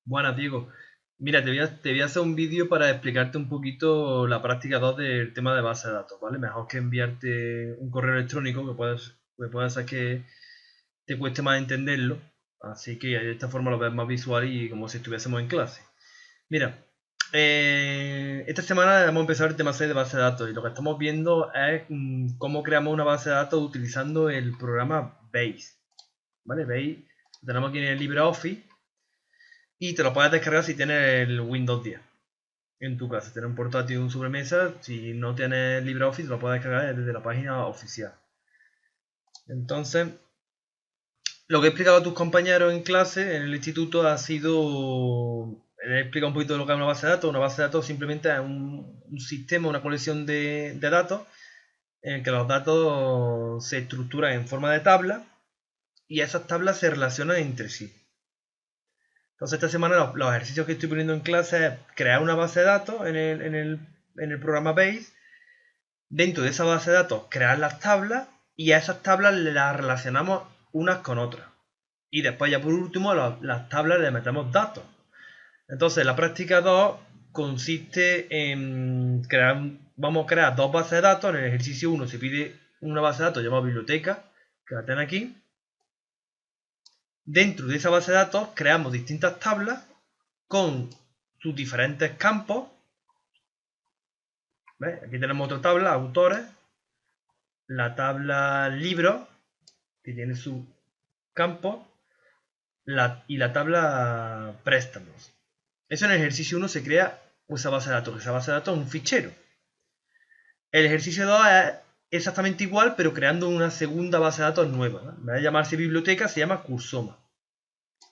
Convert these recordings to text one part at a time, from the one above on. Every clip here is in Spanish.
Buenas, Diego. Mira, te voy a hacer un vídeo para explicarte un poquito la práctica 2 del tema de base de datos, ¿vale? Mejor que enviarte un correo electrónico que puede hacer que te cueste más entenderlo. Así que de esta forma lo ves más visual y como si estuviésemos en clase. Mira, esta semana hemos empezado el tema 6 de base de datos y lo que estamos viendo es cómo creamos una base de datos utilizando el programa Base, ¿vale? Base lo tenemos aquí en el LibreOffice y te lo puedes descargar si tienes el Windows 10 en tu casa. Tienes un portátil o un sobremesa. Si no tienes LibreOffice, lo puedes descargar desde la página oficial. Entonces, lo que he explicado a tus compañeros en clase, en el instituto, ha sido. He explicado un poquito de lo que es una base de datos. Una base de datos simplemente es un sistema, una colección de datos en el que los datos se estructuran en forma de tabla y esas tablas se relacionan entre sí. Entonces, esta semana los ejercicios que estoy poniendo en clase es crear una base de datos en el programa Base. Dentro de esa base de datos, crear las tablas y a esas tablas las relacionamos unas con otras. Y después, ya por último, a las tablas le metemos datos. Entonces, la práctica 2 consiste en vamos a crear dos bases de datos. En el ejercicio 1 se pide una base de datos llamada biblioteca, que la tienen aquí. Dentro de esa base de datos creamos distintas tablas con sus diferentes campos. ¿Ves? Aquí tenemos otra tabla, autores, la tabla libros, que tiene su campo, y la tabla préstamos. Eso en el ejercicio 1 se crea esa base de datos. Esa base de datos es un fichero. El ejercicio 2 es exactamente igual, pero creando una segunda base de datos nueva. En vez de llamarse biblioteca, se llama Cursoma.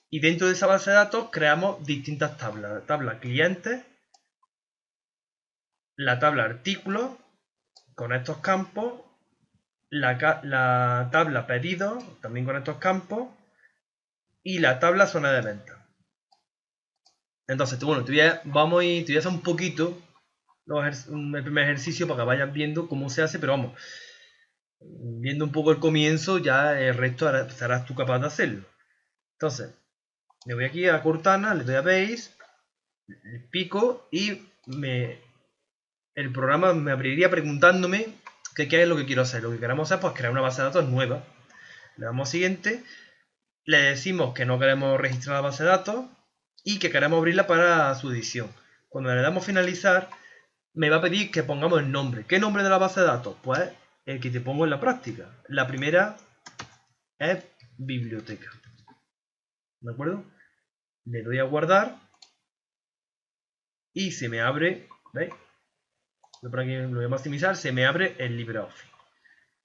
Y dentro de esa base de datos creamos distintas tablas. La tabla clientes, la tabla artículos, con estos campos, la tabla pedidos, también con estos campos, y la tabla zona de venta. Entonces, bueno, te voy a hacer un poquito el primer ejercicio para que vayas viendo cómo se hace, pero vamos, viendo un poco el comienzo, ya el resto serás tú capaz de hacerlo. Entonces, me voy aquí a Cortana, le doy a Base, le pico y el programa me abriría preguntándome qué es lo que quiero hacer. Lo que queremos hacer es pues, crear una base de datos nueva. Le damos a siguiente, le decimos que no queremos registrar la base de datos y que queremos abrirla para su edición. Cuando le damos finalizar, me va a pedir que pongamos el nombre. ¿Qué nombre de la base de datos? Pues el que te pongo en la práctica. La primera es biblioteca. ¿De acuerdo? Le doy a guardar y se me abre, ¿veis? Por aquí lo voy a maximizar, se me abre el LibreOffice.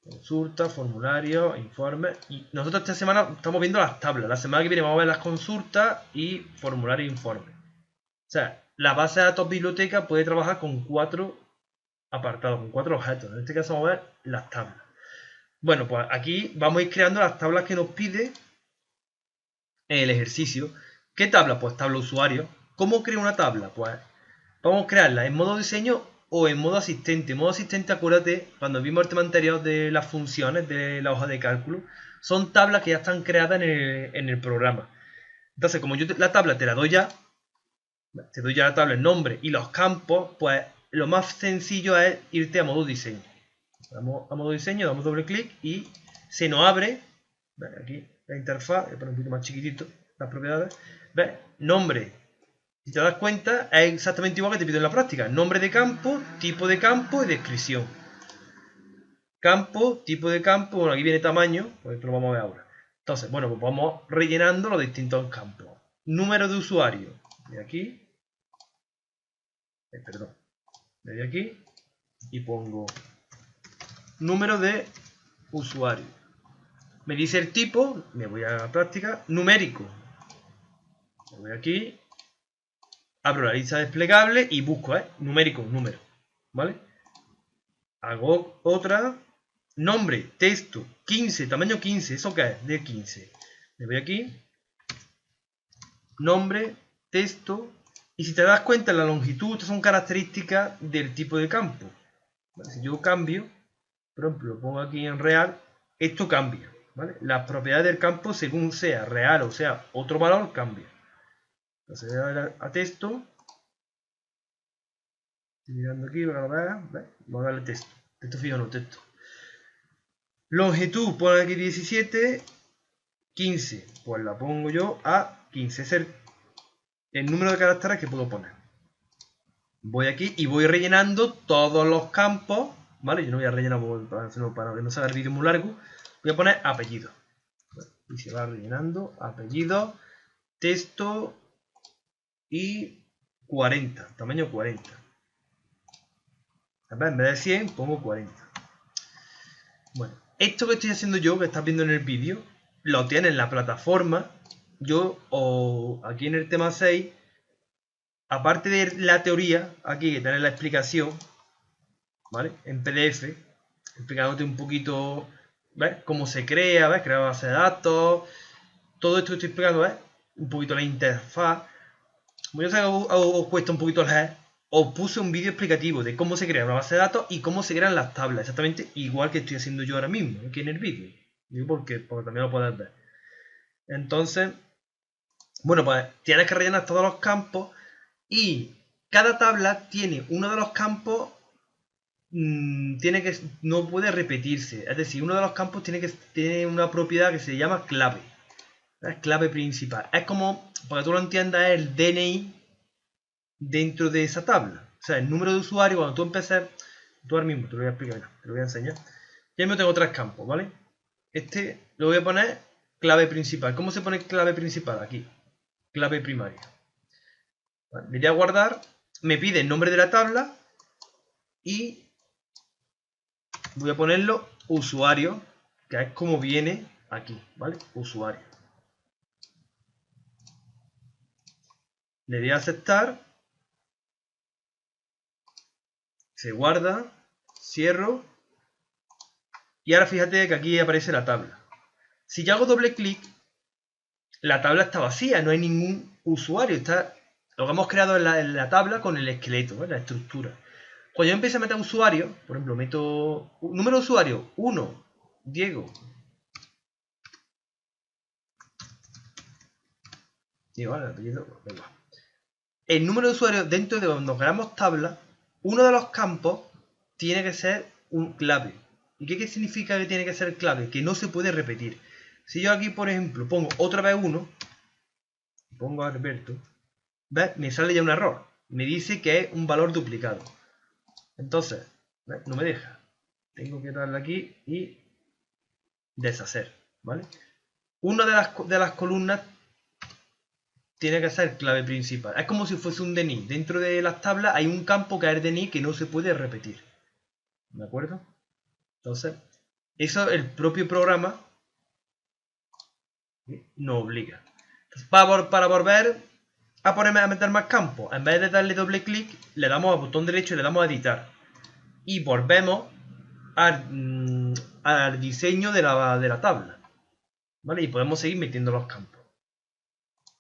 Consulta, formulario, informe. Y nosotros esta semana estamos viendo las tablas. La semana que viene vamos a ver las consultas y formulario e informe. O sea, la base de datos biblioteca puede trabajar con 4 apartados, con 4 objetos. En este caso vamos a ver las tablas. Bueno, pues aquí vamos a ir creando las tablas que nos pide el ejercicio. ¿Qué tabla? Pues tabla usuario. ¿Cómo creo una tabla? Pues vamos a crearla en modo diseño o en modo asistente. En modo asistente, acuérdate, cuando vimos el tema anterior de las funciones de la hoja de cálculo, son tablas que ya están creadas en el programa. Entonces, como yo la tabla te la doy ya, te doy ya la tabla, el nombre y los campos, pues lo más sencillo es irte a modo diseño. Vamos a modo diseño, damos doble clic y se nos abre, ¿ves? Aquí la interfaz, voy a poner un poquito más chiquitito las propiedades, ¿ves? Nombre. Si te das cuenta, es exactamente igual que te pido en la práctica. Nombre de campo, tipo de campo y descripción. Campo, tipo de campo, bueno, aquí viene tamaño, pues esto lo vamos a ver ahora. Entonces, bueno, pues vamos rellenando los distintos campos. Número de usuario, de aquí, perdón, de aquí, y pongo número de usuario. Me dice el tipo, me voy a la práctica, numérico. Me voy aquí, abro la lista desplegable y busco, numérico, número. ¿Vale? Hago otra, nombre, texto, 15, tamaño 15, ¿eso qué es? De 15. Me voy aquí, nombre, texto, y si te das cuenta, la longitud, estas son características del tipo de campo. ¿Vale? Si yo cambio, por ejemplo, lo pongo aquí en real, esto cambia. ¿Vale? Las propiedades del campo, según sea real o sea otro valor, cambia. Entonces voy a dar a texto. Estoy mirando aquí para que lo veas. Voy a darle texto. Texto fijo no, texto. Longitud, pon aquí 17. 15. Pues la pongo yo a 15. Es el número de caracteres que puedo poner. Voy aquí y voy rellenando todos los campos. ¿Vale? Yo no voy a rellenar para que no se haga el vídeo muy largo. Voy a poner apellido. Y se va rellenando apellido, texto y 40. Tamaño 40. En vez de 100 pongo 40. Bueno, esto que estoy haciendo yo, que estás viendo en el vídeo, lo tienes en la plataforma. Yo, o aquí en el tema 6, aparte de la teoría, aquí que tenés la explicación, ¿vale? En PDF, explicándote un poquito, ¿ves? Cómo se crea, ¿ves? Crear base de datos, todo esto que estoy explicando, ¿ves? Un poquito la interfaz. Como yo sé que os cuesta un poquito leer, os puse un vídeo explicativo de cómo se crea una base de datos y cómo se crean las tablas, exactamente igual que estoy haciendo yo ahora mismo, aquí en el vídeo. Digo porque también lo podéis ver. Entonces, bueno, pues tienes que rellenar todos los campos y cada tabla tiene uno de los campos, no puede repetirse. Es decir, uno de los campos tiene una propiedad que se llama clave. Es clave principal. Es como, para que tú lo entiendas, es el DNI dentro de esa tabla. O sea, el número de usuario, cuando tú empiezas, tú ahora mismo te lo voy a explicar, te lo voy a enseñar. Ya mismo tengo tres campos, ¿vale? Este lo voy a poner clave principal. ¿Cómo se pone clave principal? Aquí, clave primaria. Vale, le voy a guardar, me pide el nombre de la tabla y voy a ponerlo usuario, que es como viene aquí, ¿vale? Usuario. Le doy a aceptar, se guarda, cierro y ahora fíjate que aquí aparece la tabla. Si yo hago doble clic, la tabla está vacía, no hay ningún usuario. Lo que hemos creado en la tabla con el esqueleto, ¿vale? La estructura. Cuando yo empiezo a meter usuario, por ejemplo, meto número de usuario 1, Diego. Diego, vale, el apellido, venga. El número de usuario dentro de cuando creamos tabla, uno de los campos tiene que ser un clave. ¿Y qué significa que tiene que ser clave? Que no se puede repetir. Si yo aquí, por ejemplo, pongo otra vez 1, pongo a Alberto, ¿ves? Me sale ya un error. Me dice que es un valor duplicado. Entonces, ¿ves? No me deja. Tengo que darle aquí y deshacer, ¿vale? Una de las columnas tiene que ser clave principal. Es como si fuese un DNI. Dentro de las tablas hay un campo que es el DNI que no se puede repetir. ¿De acuerdo? Entonces, eso el propio programa nos obliga. Entonces, para volver a meter más campos, en vez de darle doble clic, le damos al botón derecho y le damos a editar. Y volvemos al diseño de la tabla. ¿Vale? Y podemos seguir metiendo los campos.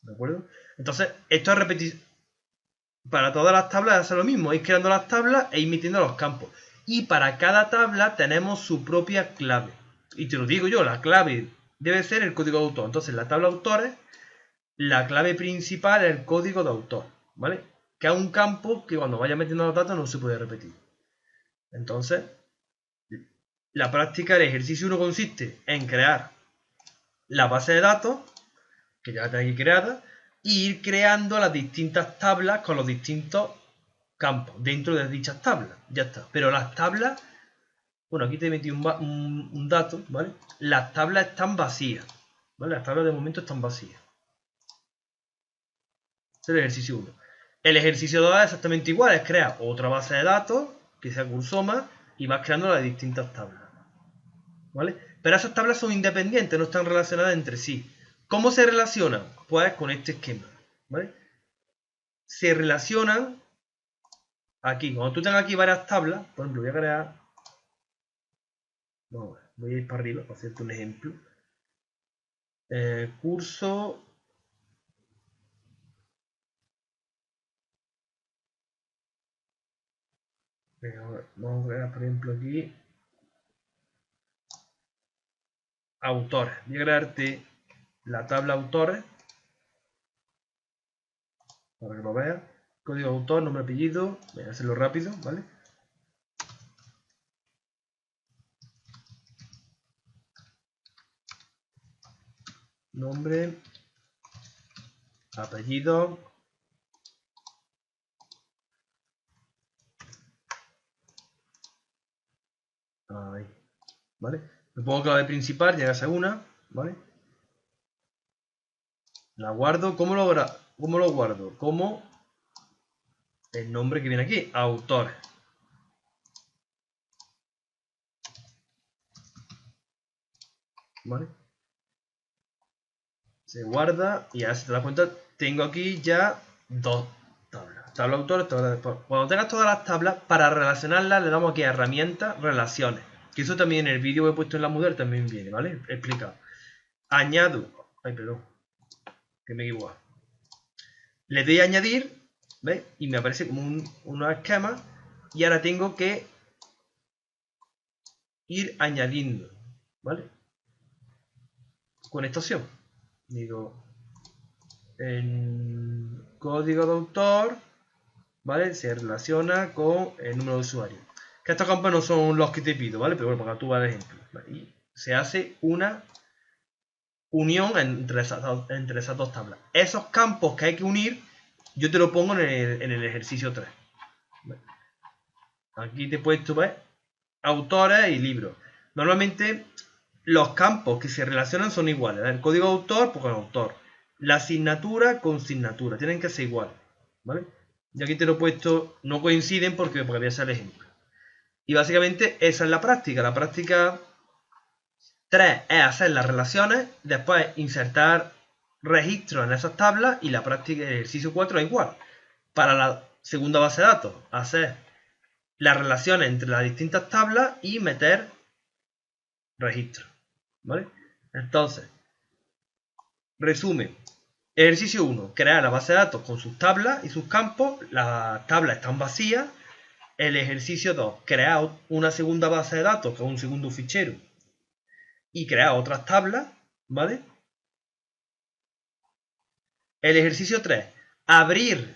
¿De acuerdo? Entonces, esto es repetir. Para todas las tablas hace lo mismo. Ir creando las tablas e ir metiendo los campos. Y para cada tabla tenemos su propia clave. Y te lo digo yo, la clave debe ser el código de autor. Entonces, la tabla autores, la clave principal es el código de autor. ¿Vale? Que es un campo que cuando vaya metiendo los datos no se puede repetir. Entonces, la práctica del ejercicio 1 consiste en crear la base de datos, que ya la tenéis aquí creada, y ir creando las distintas tablas con los distintos campos dentro de dichas tablas. Ya está. Pero las tablas, bueno, aquí te he metido un dato, ¿vale? Las tablas están vacías, ¿vale? Las tablas de momento están vacías. Este es el ejercicio 1. El ejercicio 2 es exactamente igual, es crear otra base de datos, que sea Cursoma, y vas creando las distintas tablas, ¿vale? Pero esas tablas son independientes, no están relacionadas entre sí. ¿Cómo se relacionan? Pues con este esquema, ¿vale? Se relacionan aquí. Cuando tú tengas aquí varias tablas, por ejemplo, voy a crear... Vamos a ver, voy a ir para arriba para hacerte un ejemplo. Curso... Venga, vamos a crear, por ejemplo, aquí... Autores. Voy a crearte la tabla autores. para que lo veas. Código de autor, nombre, apellido. Voy a hacerlo rápido, ¿vale? Nombre, apellido. Ahí, ¿vale? Me pongo clave principal, llega a ser una, ¿vale? La guardo, ¿cómo lo guardo? Como el nombre que viene aquí, autor. ¿Vale? Se guarda y ahora si te das cuenta, tengo aquí ya dos tablas. Tabla autor, tabla después. Cuando tengas todas las tablas, para relacionarlas le damos aquí a herramientas, relaciones. Que eso también en el vídeo que he puesto en la Moodle también viene, ¿vale? Explicado. Añado. Ay, perdón. Que me he equivocado. Le doy a añadir, ¿ves? Y me aparece como unos esquemas. Y ahora tengo que ir añadiendo, ¿vale? Con esta opción. Digo, en código de autor, ¿vale? Se relaciona con el número de usuario. Que estos campos no son los que te pido, ¿vale? Pero bueno, para que tú veas el ejemplo. ¿Vale? Y se hace una unión entre esas dos tablas. Esos campos que hay que unir, yo te lo pongo en el ejercicio 3. ¿Vale? Aquí te he puesto, ¿ves? Autores y libros. Normalmente los campos que se relacionan son iguales. El código de autor, pues con autor. La asignatura con asignatura. Tienen que ser iguales. ¿Vale? Y aquí te lo he puesto, no coinciden porque voy a hacer el ejemplo. Y básicamente esa es la práctica. La práctica 3 es hacer las relaciones, después insertar registros en esas tablas y la práctica del ejercicio 4 es igual. Para la segunda base de datos, hacer las relaciones entre las distintas tablas y meter registros. ¿Vale? Entonces, resumen. Ejercicio 1. Crear la base de datos con sus tablas y sus campos. Las tablas están vacías. El ejercicio 2. Crear una segunda base de datos, que es un segundo fichero. Y crear otras tablas. ¿Vale? El ejercicio 3. Abrir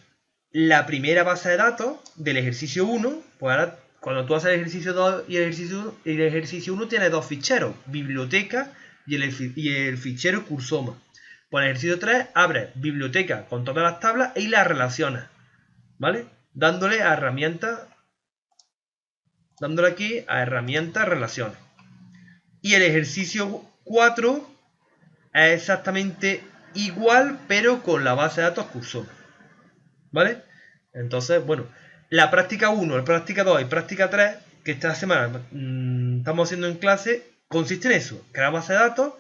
la primera base de datos del ejercicio 1. Pues ahora, cuando tú haces el ejercicio 2 y el ejercicio 1 tiene dos ficheros. Biblioteca y el fichero cursoma. Pues en el ejercicio 3 abre biblioteca con todas las tablas y las relaciones, ¿vale? Dándole a herramientas, dándole aquí a herramientas relaciones. Y el ejercicio 4 es exactamente igual, pero con la base de datos cursor, ¿vale? Entonces, bueno, la práctica 1, la práctica 2 y práctica 3, que esta semana estamos haciendo en clase, consiste en eso: crear base de datos,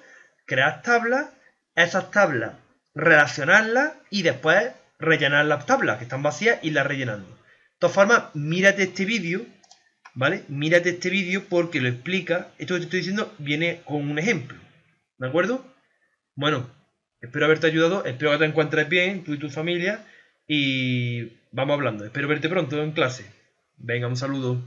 crear tablas, esas tablas relacionarlas y después rellenar las tablas que están vacías y las rellenando. De todas formas, mírate este vídeo, ¿vale? Mírate este vídeo porque lo explica. Esto que te estoy diciendo viene con un ejemplo, ¿de acuerdo? Bueno, espero haberte ayudado, espero que te encuentres bien, tú y tu familia, y vamos hablando. Espero verte pronto en clase. Venga, un saludo.